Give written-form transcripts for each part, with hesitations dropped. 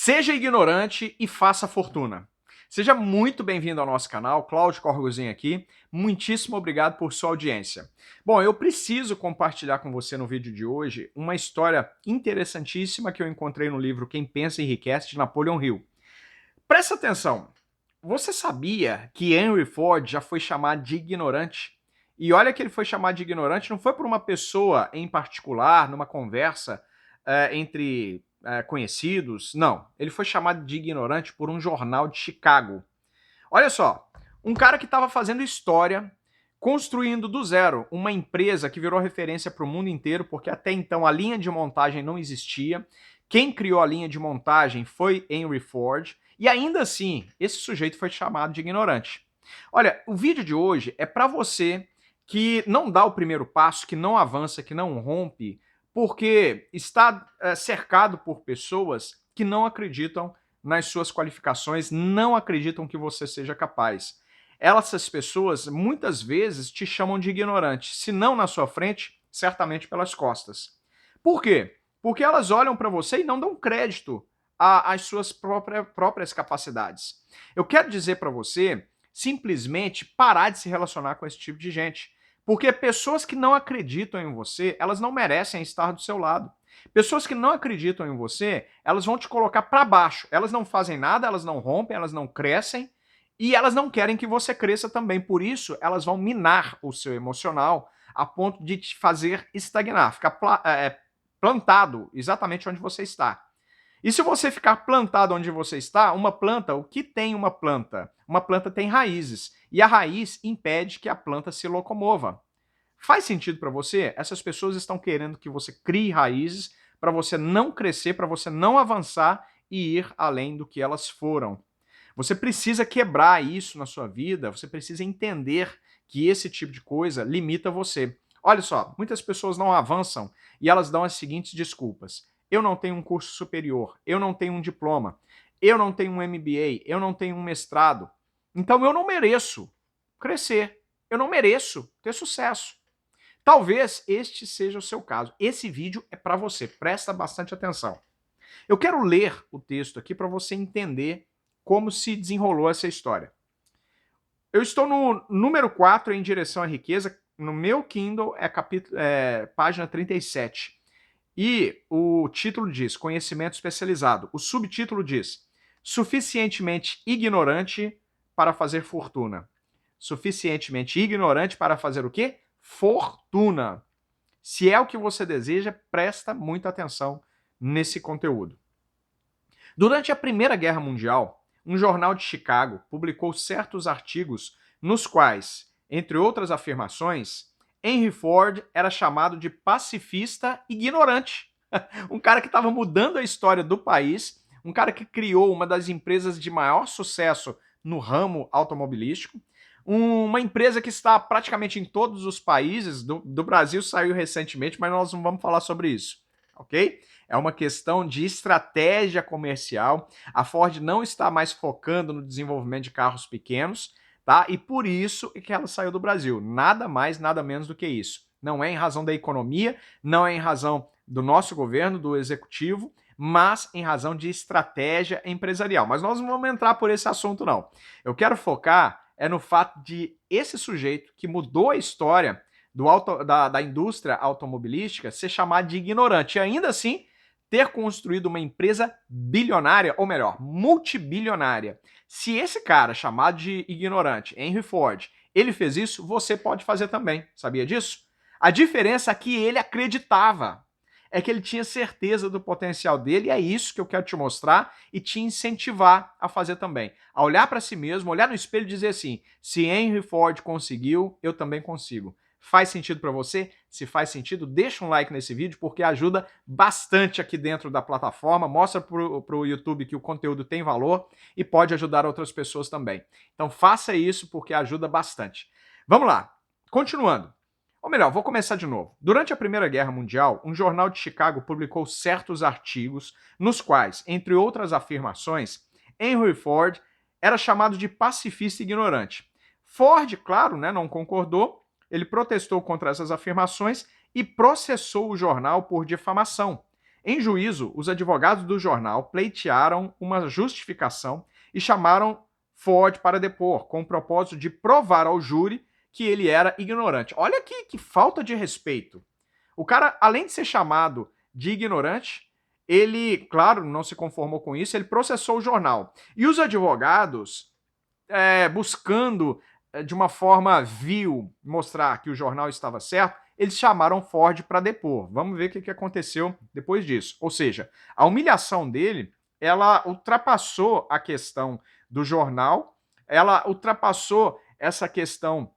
Seja ignorante e faça fortuna. Seja muito bem-vindo ao nosso canal, Cláudio Corgozinho aqui. Muitíssimo obrigado por sua audiência. Bom, eu preciso compartilhar com você no vídeo de hoje uma história interessantíssima que eu encontrei no livro Quem Pensa Enriquece, de Napoleon Hill. Presta atenção, você sabia que Henry Ford já foi chamado de ignorante? E olha que ele foi chamado de ignorante não foi por uma pessoa em particular, numa conversa entre conhecidos, não. Ele foi chamado de ignorante por um jornal de Chicago. Olha só, um cara que estava fazendo história, construindo do zero uma empresa que virou referência para o mundo inteiro, porque até então a linha de montagem não existia. Quem criou a linha de montagem foi Henry Ford, e ainda assim, esse sujeito foi chamado de ignorante. Olha, o vídeo de hoje é para você que não dá o primeiro passo, que não avança, que não rompe, porque está cercado por pessoas que não acreditam nas suas qualificações, não acreditam que você seja capaz. Essas pessoas muitas vezes te chamam de ignorante, se não na sua frente, certamente pelas costas. Por quê? Porque elas olham para você e não dão crédito às suas próprias capacidades. Eu quero dizer para você simplesmente parar de se relacionar com esse tipo de gente. Porque pessoas que não acreditam em você, elas não merecem estar do seu lado. Pessoas que não acreditam em você, elas vão te colocar para baixo. Elas não fazem nada, elas não rompem, elas não crescem e elas não querem que você cresça também. Por isso, elas vão minar o seu emocional a ponto de te fazer estagnar, ficar plantado exatamente onde você está. E se você ficar plantado onde você está, uma planta, o que tem uma planta? Uma planta tem raízes, e a raiz impede que a planta se locomova. Faz sentido para você? Essas pessoas estão querendo que você crie raízes para você não crescer, para você não avançar e ir além do que elas foram. Você precisa quebrar isso na sua vida, você precisa entender que esse tipo de coisa limita você. Olha só, muitas pessoas não avançam e elas dão as seguintes desculpas. Eu não tenho um curso superior, eu não tenho um diploma, eu não tenho um MBA, eu não tenho um mestrado. Então eu não mereço crescer, eu não mereço ter sucesso. Talvez este seja o seu caso. Esse vídeo é para você, presta bastante atenção. Eu quero ler o texto aqui para você entender como se desenrolou essa história. Eu estou no número 4, em direção à riqueza. No meu Kindle é página 37. E o título diz conhecimento especializado. O subtítulo diz suficientemente ignorante para fazer fortuna. Suficientemente ignorante para fazer o quê? Fortuna. Se é o que você deseja, presta muita atenção nesse conteúdo. Durante a Primeira Guerra Mundial, um jornal de Chicago publicou certos artigos nos quais, entre outras afirmações, Henry Ford era chamado de pacifista ignorante. Um cara que estava mudando a história do país, um cara que criou uma das empresas de maior sucesso no ramo automobilístico, uma empresa que está praticamente em todos os países, do Brasil saiu recentemente, mas nós não vamos falar sobre isso, ok? É uma questão de estratégia comercial. A Ford não está mais focando no desenvolvimento de carros pequenos, tá? E por isso é que ela saiu do Brasil. Nada mais, nada menos do que isso. Não é em razão da economia, não é em razão do nosso governo, do executivo, mas em razão de estratégia empresarial. Mas nós não vamos entrar por esse assunto, não. Eu quero focar no fato de esse sujeito que mudou a história da indústria automobilística ser chamado de ignorante. E ainda assim, ter construído uma empresa bilionária, ou melhor, multibilionária. Se esse cara chamado de ignorante, Henry Ford, ele fez isso, você pode fazer também. Sabia disso? A diferença é que ele acreditava. É que ele tinha certeza do potencial dele, e é isso que eu quero te mostrar e te incentivar a fazer também. A olhar para si mesmo, olhar no espelho e dizer assim, se Henry Ford conseguiu, eu também consigo. Faz sentido para você? Se faz sentido, deixa um like nesse vídeo, porque ajuda bastante aqui dentro da plataforma, mostra para o YouTube que o conteúdo tem valor e pode ajudar outras pessoas também. Então faça isso porque ajuda bastante. Vamos lá, continuando. Ou melhor, vou começar de novo. Durante a Primeira Guerra Mundial, um jornal de Chicago publicou certos artigos nos quais, entre outras afirmações, Henry Ford era chamado de pacifista ignorante. Ford, claro, não concordou, ele protestou contra essas afirmações e processou o jornal por difamação. Em juízo, os advogados do jornal pleitearam uma justificação e chamaram Ford para depor, com o propósito de provar ao júri que ele era ignorante. Olha que falta de respeito. O cara, além de ser chamado de ignorante, ele, claro, não se conformou com isso, ele processou o jornal. E os advogados, buscando de uma forma vil mostrar que o jornal estava certo, eles chamaram Ford para depor. Vamos ver o que aconteceu depois disso. Ou seja, a humilhação dele, ela ultrapassou a questão do jornal, ela ultrapassou essa questão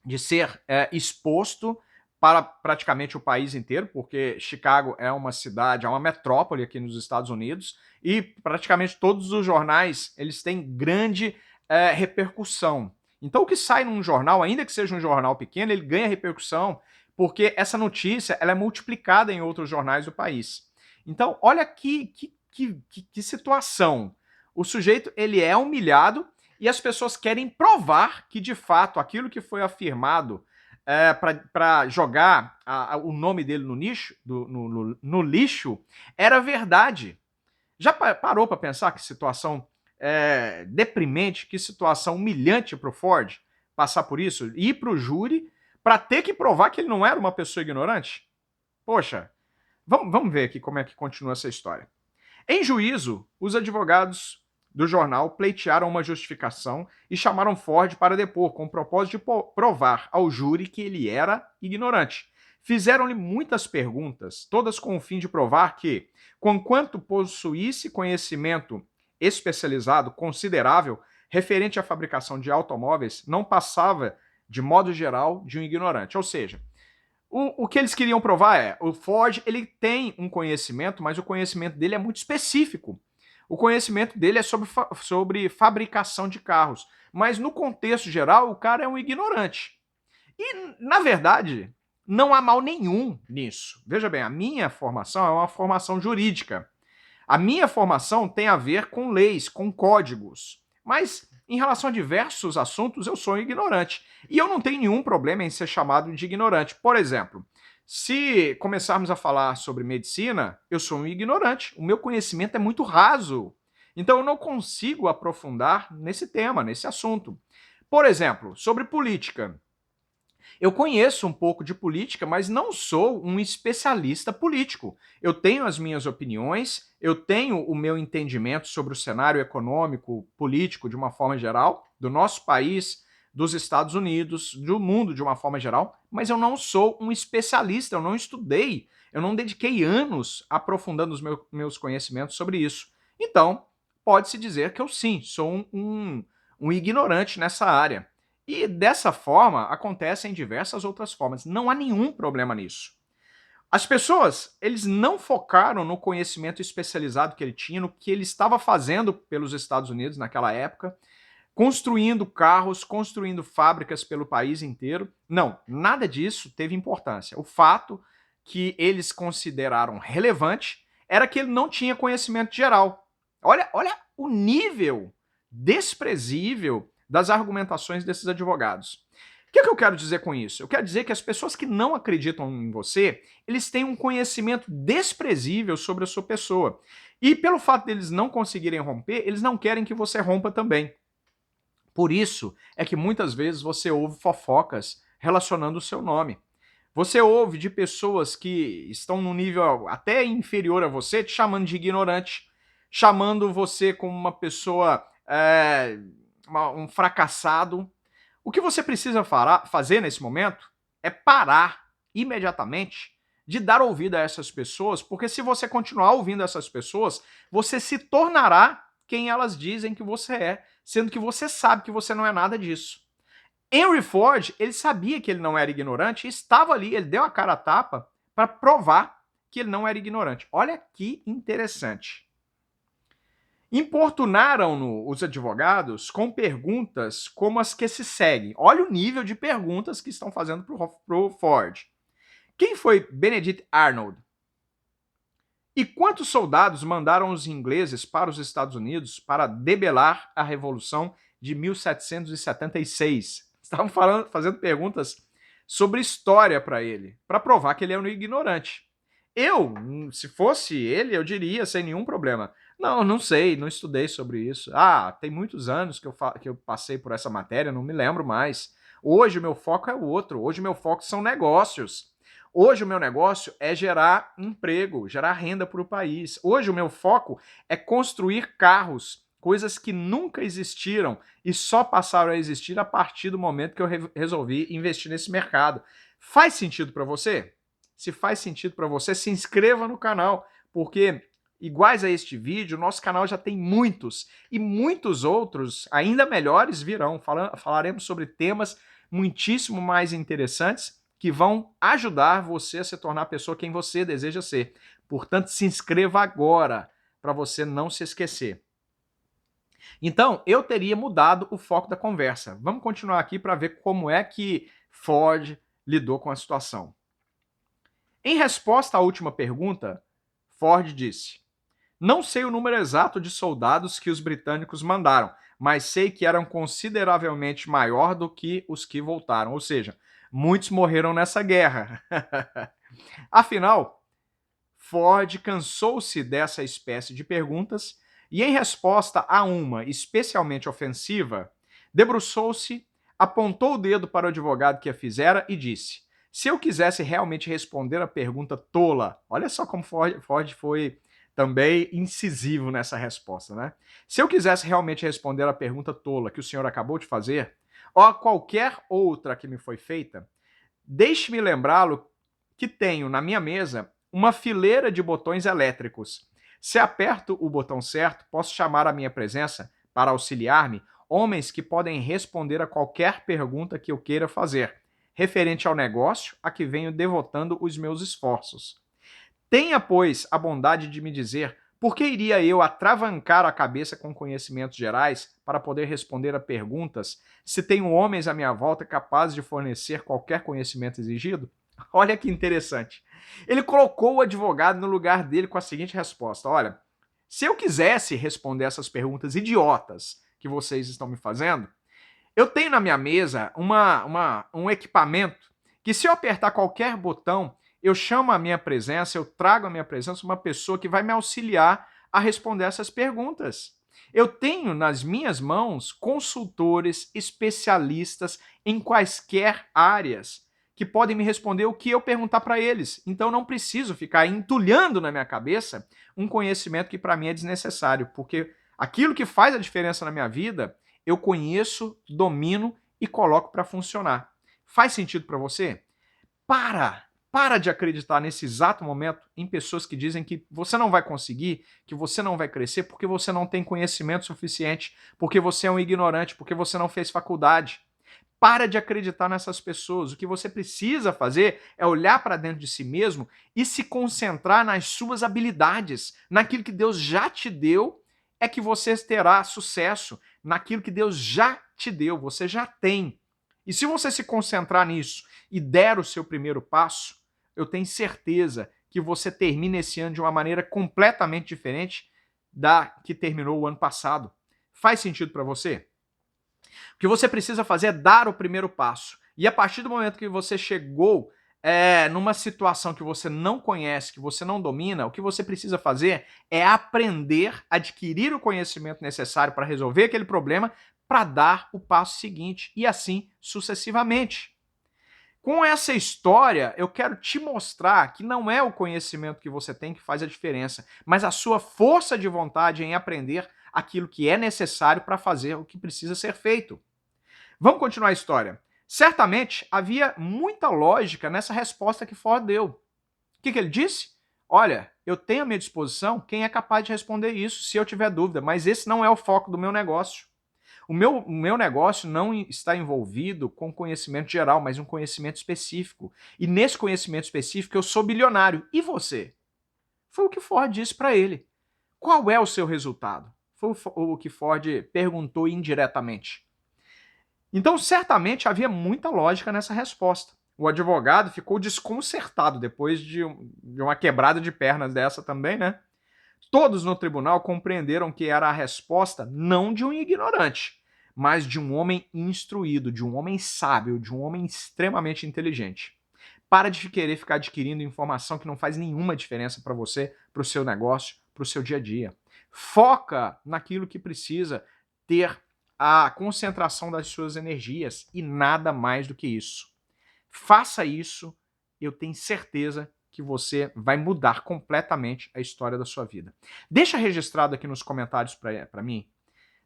de ser exposto para praticamente o país inteiro, porque Chicago é uma cidade, é uma metrópole aqui nos Estados Unidos, e praticamente todos os jornais eles têm grande repercussão. Então o que sai num jornal, ainda que seja um jornal pequeno, ele ganha repercussão, porque essa notícia ela é multiplicada em outros jornais do país. Então olha que situação. O sujeito ele é humilhado e as pessoas querem provar que, de fato, aquilo que foi afirmado para jogar o nome dele no lixo era verdade. Já parou para pensar que situação deprimente, que situação humilhante para o Ford passar por isso? Ir para o júri para ter que provar que ele não era uma pessoa ignorante? Poxa, vamos ver aqui como é que continua essa história. Em juízo, os advogados do jornal pleitearam uma justificação e chamaram Ford para depor, com o propósito de provar ao júri que ele era ignorante. Fizeram-lhe muitas perguntas, todas com o fim de provar que, conquanto possuísse conhecimento especializado considerável referente à fabricação de automóveis, não passava, de modo geral, de um ignorante. Ou seja, o que eles queriam provar é, o Ford ele tem um conhecimento, mas o conhecimento dele é muito específico. O conhecimento dele é sobre fabricação de carros. Mas no contexto geral, o cara é um ignorante. E, na verdade, não há mal nenhum nisso. Veja bem, a minha formação é uma formação jurídica. A minha formação tem a ver com leis, com códigos. Mas, em relação a diversos assuntos, eu sou um ignorante. E eu não tenho nenhum problema em ser chamado de ignorante. Por exemplo, se começarmos a falar sobre medicina, eu sou um ignorante. O meu conhecimento é muito raso. Então eu não consigo aprofundar nesse tema, nesse assunto. Por exemplo, sobre política. Eu conheço um pouco de política, mas não sou um especialista político. Eu tenho as minhas opiniões, eu tenho o meu entendimento sobre o cenário econômico, político, de uma forma geral, do nosso país, dos Estados Unidos, do mundo de uma forma geral, mas eu não sou um especialista, eu não estudei, eu não dediquei anos aprofundando os meus conhecimentos sobre isso. Então, pode-se dizer que eu sim, sou um ignorante nessa área. E dessa forma, acontecem diversas outras formas. Não há nenhum problema nisso. As pessoas, eles não focaram no conhecimento especializado que ele tinha, no que ele estava fazendo pelos Estados Unidos naquela época, construindo carros, construindo fábricas pelo país inteiro. Não, nada disso teve importância. O fato que eles consideraram relevante era que ele não tinha conhecimento geral. Olha o nível desprezível das argumentações desses advogados. O que eu quero dizer com isso? Eu quero dizer que as pessoas que não acreditam em você, eles têm um conhecimento desprezível sobre a sua pessoa. E pelo fato deles não conseguirem romper, eles não querem que você rompa também. Por isso é que muitas vezes você ouve fofocas relacionando o seu nome. Você ouve de pessoas que estão num nível até inferior a você, te chamando de ignorante, chamando você como uma pessoa, um fracassado. O que você precisa fazer nesse momento é parar imediatamente de dar ouvido a essas pessoas, porque se você continuar ouvindo essas pessoas, você se tornará quem elas dizem que você é, sendo que você sabe que você não é nada disso. Henry Ford, ele sabia que ele não era ignorante e estava ali, ele deu a cara a tapa para provar que ele não era ignorante. Olha que interessante. Importunaram-no os advogados com perguntas como as que se seguem. Olha o nível de perguntas que estão fazendo para o Ford. Quem foi Benedict Arnold? E quantos soldados mandaram os ingleses para os Estados Unidos para debelar a Revolução de 1776? Estavam fazendo perguntas sobre história para ele, para provar que ele é um ignorante. Se fosse ele, eu diria sem nenhum problema. Não, não sei, não estudei sobre isso. Ah, tem muitos anos que eu passei por essa matéria, não me lembro mais. Hoje o meu foco é outro. Hoje o meu foco são negócios. Hoje o meu negócio é gerar emprego, gerar renda para o país. Hoje o meu foco é construir carros, coisas que nunca existiram e só passaram a existir a partir do momento que eu resolvi investir nesse mercado. Faz sentido para você? Se faz sentido para você, se inscreva no canal, porque iguais a este vídeo, nosso canal já tem muitos e muitos outros ainda melhores virão. Falaremos sobre temas muitíssimo mais interessantes que vão ajudar você a se tornar a pessoa quem você deseja ser. Portanto, se inscreva agora para você não se esquecer. Então, eu teria mudado o foco da conversa. Vamos continuar aqui para ver como é que Ford lidou com a situação. Em resposta à última pergunta, Ford disse: "Não sei o número exato de soldados que os britânicos mandaram, mas sei que eram consideravelmente maior do que os que voltaram." Ou seja, muitos morreram nessa guerra. Afinal, Ford cansou-se dessa espécie de perguntas e, em resposta a uma especialmente ofensiva, debruçou-se, apontou o dedo para o advogado que a fizera e disse: "Se eu quisesse realmente responder a pergunta tola." Olha só como Ford foi também incisivo nessa resposta, né? "Se eu quisesse realmente responder a pergunta tola que o senhor acabou de fazer, ou a qualquer outra que me foi feita, deixe-me lembrá-lo que tenho na minha mesa uma fileira de botões elétricos. Se aperto o botão certo, posso chamar à minha presença, para auxiliar-me, homens que podem responder a qualquer pergunta que eu queira fazer, referente ao negócio a que venho devotando os meus esforços. Tenha, pois, a bondade de me dizer por que iria eu atravancar a cabeça com conhecimentos gerais para poder responder a perguntas se tenho homens à minha volta capazes de fornecer qualquer conhecimento exigido?" Olha que interessante. Ele colocou o advogado no lugar dele com a seguinte resposta: "Olha, se eu quisesse responder essas perguntas idiotas que vocês estão me fazendo, eu tenho na minha mesa um equipamento que, se eu apertar qualquer botão, eu chamo a minha presença, eu trago a minha presença uma pessoa que vai me auxiliar a responder essas perguntas. Eu tenho nas minhas mãos consultores especialistas em quaisquer áreas que podem me responder o que eu perguntar para eles. Então não preciso ficar entulhando na minha cabeça um conhecimento que para mim é desnecessário, porque aquilo que faz a diferença na minha vida eu conheço, domino e coloco para funcionar." Faz sentido para você? Para de acreditar nesse exato momento em pessoas que dizem que você não vai conseguir, que você não vai crescer porque você não tem conhecimento suficiente, porque você é um ignorante, porque você não fez faculdade. Para de acreditar nessas pessoas. O que você precisa fazer é olhar para dentro de si mesmo e se concentrar nas suas habilidades, naquilo que Deus já te deu, é que você terá sucesso. Naquilo que Deus já te deu, você já tem. E se você se concentrar nisso e der o seu primeiro passo, eu tenho certeza que você termina esse ano de uma maneira completamente diferente da que terminou o ano passado. Faz sentido para você? O que você precisa fazer é dar o primeiro passo. E a partir do momento que você chegou numa situação que você não conhece, que você não domina, o que você precisa fazer é aprender, adquirir o conhecimento necessário para resolver aquele problema, para dar o passo seguinte, e assim sucessivamente. Com essa história, eu quero te mostrar que não é o conhecimento que você tem que faz a diferença, mas a sua força de vontade em aprender aquilo que é necessário para fazer o que precisa ser feito. Vamos continuar a história. Certamente havia muita lógica nessa resposta que Ford deu. O que ele disse? Olha, eu tenho à minha disposição quem é capaz de responder isso se eu tiver dúvida, mas esse não é o foco do meu negócio. O meu negócio não está envolvido com conhecimento geral, mas um conhecimento específico. E nesse conhecimento específico eu sou bilionário. E você? Foi o que Ford disse para ele. Qual é o seu resultado? Foi o que Ford perguntou indiretamente. Então, certamente havia muita lógica nessa resposta. O advogado ficou desconcertado depois de uma quebrada de pernas dessa também, né? Todos no tribunal compreenderam que era a resposta não de um ignorante, mas de um homem instruído, de um homem sábio, de um homem extremamente inteligente. Para de querer ficar adquirindo informação que não faz nenhuma diferença para você, para o seu negócio, para o seu dia a dia. Foca naquilo que precisa ter a concentração das suas energias e nada mais do que isso. Faça isso, eu tenho certeza que você vai mudar completamente a história da sua vida. Deixa registrado aqui nos comentários para mim,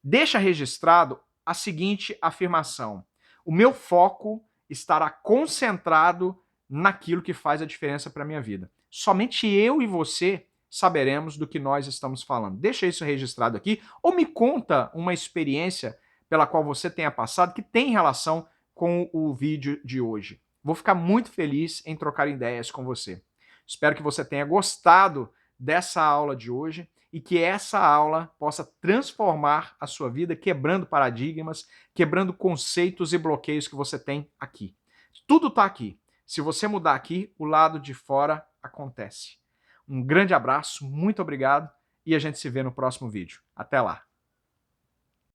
deixa registrado a seguinte afirmação: o meu foco estará concentrado naquilo que faz a diferença para a minha vida. Somente eu e você saberemos do que nós estamos falando. Deixa isso registrado aqui, ou me conta uma experiência pela qual você tenha passado que tem relação com o vídeo de hoje. Vou ficar muito feliz em trocar ideias com você. Espero que você tenha gostado dessa aula de hoje e que essa aula possa transformar a sua vida, quebrando paradigmas, quebrando conceitos e bloqueios que você tem aqui. Tudo está aqui. Se você mudar aqui, o lado de fora acontece. Um grande abraço, muito obrigado e a gente se vê no próximo vídeo. Até lá!